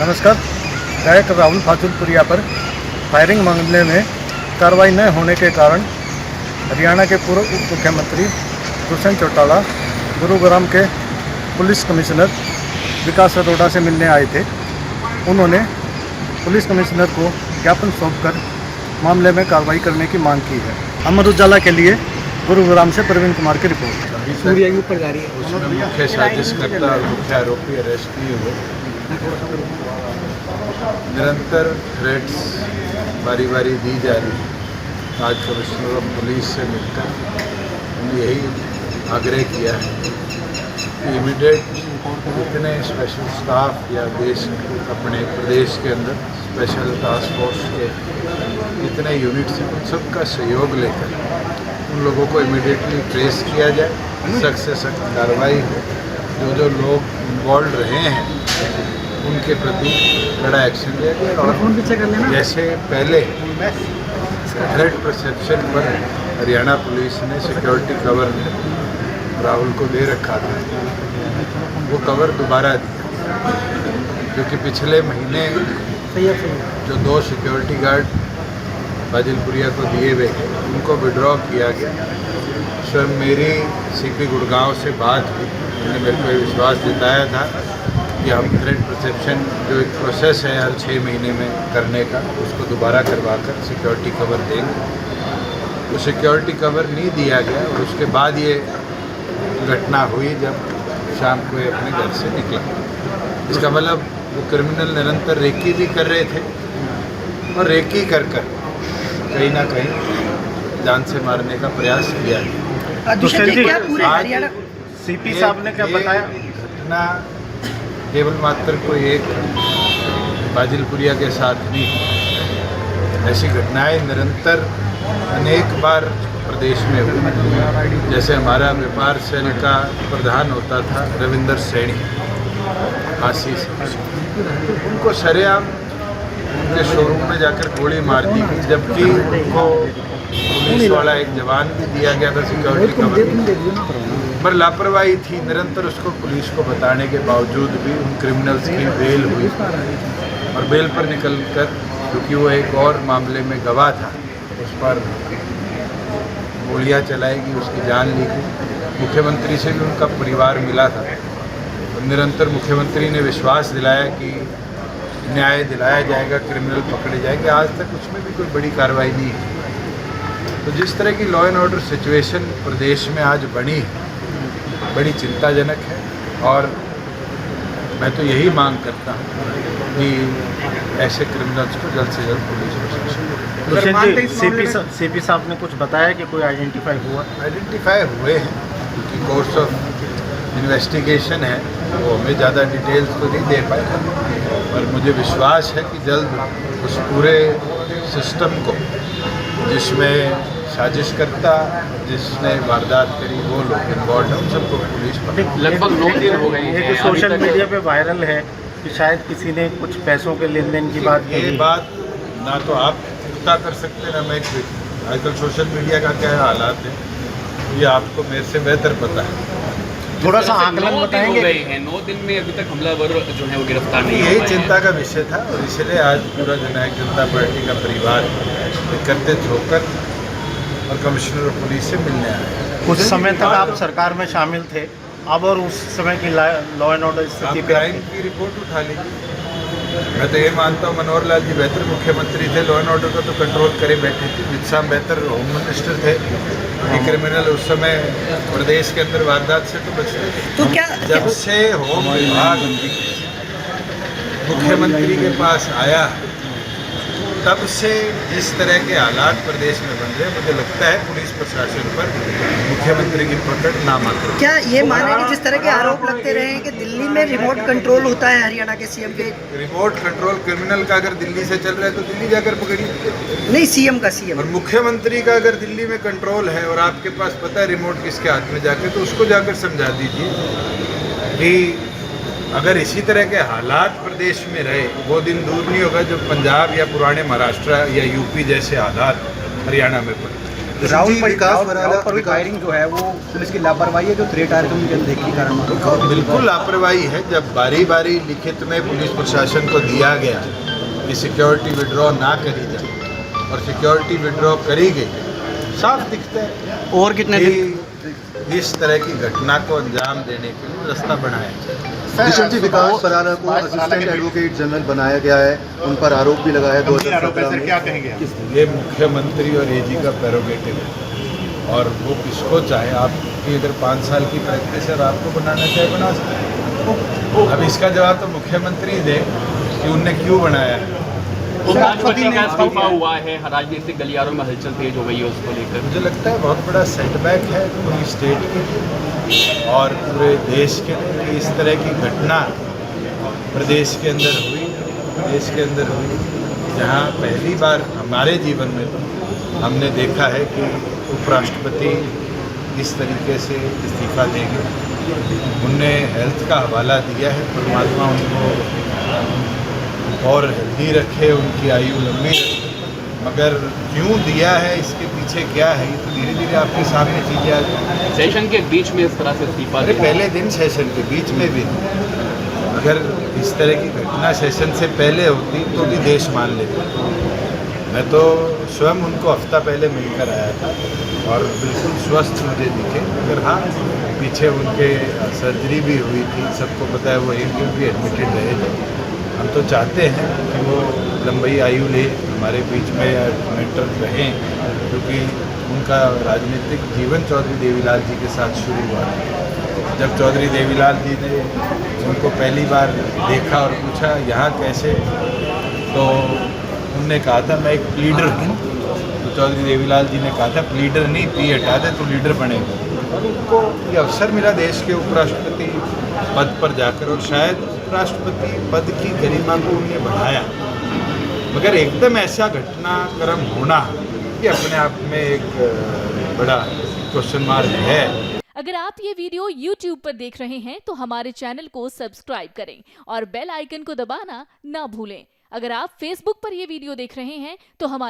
नमस्कार। गायक राहुल फाजुलपुरिया पर फायरिंग मामले में कार्रवाई न होने के कारण हरियाणा के पूर्व उप मुख्यमंत्री दुष्यंत चौटाला गुरुग्राम के पुलिस कमिश्नर विकास अरोड़ा से मिलने आए थे। उन्होंने पुलिस कमिश्नर को ज्ञापन सौंपकर मामले में कार्रवाई करने की मांग की है। अमर उजाला के लिए गुरुग्राम से प्रवीण कुमार की रिपोर्ट। सूर्या के ऊपर जा रही है। उसमें मुख्य साजिशकर्ता और मुख्य आरोपी अरेस्ट नहीं हुए। निरंतर थ्रेट्स बारी बारी दी जा रही है। आज कमिश्नर ऑफ पुलिस से मिलकर हमने यही आग्रह किया है कि इमीडिएट जितने स्पेशल स्टाफ या देश अपने प्रदेश के अंदर स्पेशल टास्क फोर्स के जितने यूनिट्स हैं उन सबका सहयोग लेकर उन लोगों को इमीडिएटली ट्रेस किया जाए, सख्त से सख्त कार्रवाई हो। जो लोग इन्वॉल्व रहे हैं उनके प्रति कड़ा एक्शन लिया जाए। और जैसे पहले थ्रेट परसेप्शन पर हरियाणा पुलिस ने सिक्योरिटी कवर राहुल को दे रखा था, वो कवर दोबारा दिया, क्योंकि पिछले महीने जो 2 सिक्योरिटी गार्ड फाजिलपुरिया को दिए हुए उनको विड्रॉ किया गया। स्वयं मेरी सीपी गुड़गांव से बात हुई, उन्होंने मेरे को विश्वास जताया था कि हम थ्रेट परसेप्शन जो एक प्रोसेस है हर 6 महीने में करने का, उसको दोबारा करवा कर सिक्योरिटी कवर देंगे। वो सिक्योरिटी कवर नहीं दिया गया और उसके बाद ये घटना हुई जब शाम को ये अपने घर से निकला। इसका मतलब वो क्रिमिनल निरंतर रेकी भी कर रहे थे और रेकी कर कहीं ना कहीं जान से मारने का प्रयास किया है। सीपी साहब ने क्या बताया? घटना केवल मात्र कोई एक फाजिलपुरिया के साथ नहीं, ऐसी घटनाएं निरंतर अनेक बार प्रदेश में हुई। जैसे हमारा व्यापार सेल का प्रधान होता था रविंदर सैनी आशी से, उनको सरेआम उनके शोरूम में जाकर गोली मार दी, जबकि उनको पुलिस वाला एक जवान भी दिया गया था सिक्योरिटी कवर, पर लापरवाही थी। निरंतर उसको पुलिस को बताने के बावजूद भी उन क्रिमिनल्स की बेल हुई और बेल पर निकलकर, क्योंकि वो एक और मामले में गवाह था, उस पर गोलियां चलाएगी, उसकी जान ली गई। मुख्यमंत्री से भी उनका परिवार मिला था। निरंतर मुख्यमंत्री ने विश्वास दिलाया कि न्याय दिलाया जाएगा, क्रिमिनल पकड़े जाएंगे। आज तक उसमें भी कोई बड़ी कार्रवाई नहीं है। तो जिस तरह की लॉ एंड ऑर्डर सिचुएशन प्रदेश में आज बनी है, बड़ी चिंताजनक है। और मैं तो यही मांग करता हूँ कि ऐसे क्रिमिनल्स को जल्द से जल्द पुलिस प्रशासन। सीपी साहब ने कुछ बताया कि कोई आइडेंटिफाई हुए हैं, क्योंकि कोर्स ऑफ इन्वेस्टिगेशन है, वो हमें ज़्यादा डिटेल्स तो नहीं दे पाए, पर मुझे विश्वास है कि जल्द उस पूरे सिस्टम को, जिसमें साजिशकर्ता, जिसने वारदात करी, वो लोग इन्वॉल्व हैं, उन सबको पुलिस लगभग 9 दिन हो गए हैं। सोशल मीडिया पे वायरल है कि शायद किसी ने कुछ पैसों के लेन देन की बात की। ये बात ना तो आप पता कर सकते ना मैं। आजकल सोशल मीडिया का क्या हालात है, ये आपको मेरे से बेहतर पता है। थोड़ा सा आकलन बताएंगे? 9 दिन में अभी तक हमलावर जो है वो गिरफ्तार नहीं। यही चिंता का विषय था और इसलिए आज पूरा जननायक जनता पार्टी का परिवार एकत्रित होकर और कमिश्नर ऑफ पुलिस से मिलने आया। कुछ समय तक आप सरकार में शामिल थे, अब और उस समय की लॉ एंड ऑर्डर स्थिति पे क्राइम की रिपोर्ट उठा लीजिए। मैं तो ये मानता हूँ मनोहर लाल जी बेहतर मुख्यमंत्री थे, लॉ एंड ऑर्डर को तो कंट्रोल करे बैठे थे। जित्साम बेहतर होम मिनिस्टर थे। ये क्रिमिनल उस समय प्रदेश के अंदर वारदात से तो बचते थे। तो क्या जब से होम विभाग मुख्यमंत्री के पास आया, तब से जिस तरह के हालात प्रदेश में बन रहे, मुझे लगता है पुलिस प्रशासन पर मुख्यमंत्री की पकड़ नामात्र। क्या ये माने कि जिस तरह के आरोप लगते रहे हैं कि दिल्ली में रिमोट कंट्रोल होता है हरियाणा के सीएम के? रिमोट कंट्रोल क्रिमिनल का अगर दिल्ली से चल रहा है तो दिल्ली जाकर पकड़िए। नहीं, सीएम का सीएम। और मुख्यमंत्री का अगर दिल्ली में कंट्रोल है और आपके पास पता है रिमोट किसके हाथ में जाके, तो उसको जाकर समझा दीजिए कि अगर इसी तरह के हालात प्रदेश में रहे, वो दिन दूर नहीं होगा जब पंजाब या पुराने महाराष्ट्र या यूपी जैसे हालात हरियाणा में पड़े। राहुल जी, पर विकास राहुल पर भी फायरिंग जो है वो पुलिस की लापरवाही है, जो थ्रेट आ रहे थे उनके अनदेखी कारण बिल्कुल लापरवाही है। जब बारी बारी लिखित में पुलिस प्रशासन को दिया गया कि सिक्योरिटी विड्रॉ ना करी जाए और सिक्योरिटी विड्रॉ करी गई, साफ दिखता है और कितने दिन कि इस तरह की घटना को अंजाम देने के लिए रास्ता बनाया जाए। किशन जी, विकास बराला को असिस्टेंट एडवोकेट जनरल बनाया गया है, उन पर आरोप भी लगा है 2017 में। क्या कहेंगे? ये मुख्यमंत्री और एजी का प्रेरोगेटिव है और वो किसको चाहे, आपकी अगर 5 साल की प्रैक्टिस है और आपको बनाना चाहे बना सकते हैं। अब इसका जवाब तो मुख्यमंत्री दे कि उनने क्यों बनाया है। राष्ट्रपति का इस्तीफा हुआ है, राजनीतिक गलियारों में हलचल तेज हो गई है उसको लेकर। मुझे लगता है बहुत बड़ा सेटबैक है पूरी स्टेट के लिए और पूरे देश के लिए कि इस तरह की घटना प्रदेश के अंदर हुई, देश के अंदर हुई, जहां पहली बार हमारे जीवन में हमने देखा है कि उपराष्ट्रपति इस तरीके से इस्तीफा देंगे। उनने हेल्थ का हवाला दिया है, परमात्मा उनको और हेल्दी रखे, उनकी आयु लंबी रखे, मगर क्यों दिया है, इसके पीछे क्या है, ये तो धीरे धीरे आपके सामने चीजें आ जाएंगी। सेशन के बीच में इस तरह से इस्तीफा अरे देना। पहले दिन सेशन के बीच में भी, अगर इस तरह की घटना सेशन से पहले होती तो भी देश मान लेता। मैं तो स्वयं उनको हफ्ता पहले मिलकर आया था और बिल्कुल स्वस्थ मुझे दिखे, मगर हाँ पीछे उनके सर्जरी भी हुई थी, सबको पता है, वो एक दिन भी एडमिटेड रहे थे। हम तो चाहते हैं कि वो लंबी आयु ले, हमारे बीच में मेंटर रहें, क्योंकि उनका राजनीतिक जीवन चौधरी देवीलाल जी के साथ शुरू हुआ। जब चौधरी देवीलाल जी ने उनको पहली बार देखा और पूछा यहाँ कैसे, तो उनने कहा था मैं एक लीडर हूँ। तो चौधरी देवीलाल जी ने कहा था लीडर नहीं, पी हटा दे तो लीडर बनेगा। और उनको ये अवसर मिला देश के उपराष्ट्रपति पद पर जाकर, और शायद उपराष्ट्रपति पद की गरिमा को उन्होंने बढ़ाया, मगर एकदम ऐसा घटनाक्रम होना ये अपने आप में एक बड़ा क्वेश्चन मार्क है। अगर आप ये वीडियो YouTube पर देख रहे हैं तो हमारे चैनल को सब्सक्राइब करें और बेल आइकन को दबाना ना भूलें। अगर आप Facebook पर ये वीडियो देख रहे हैं तो हमारे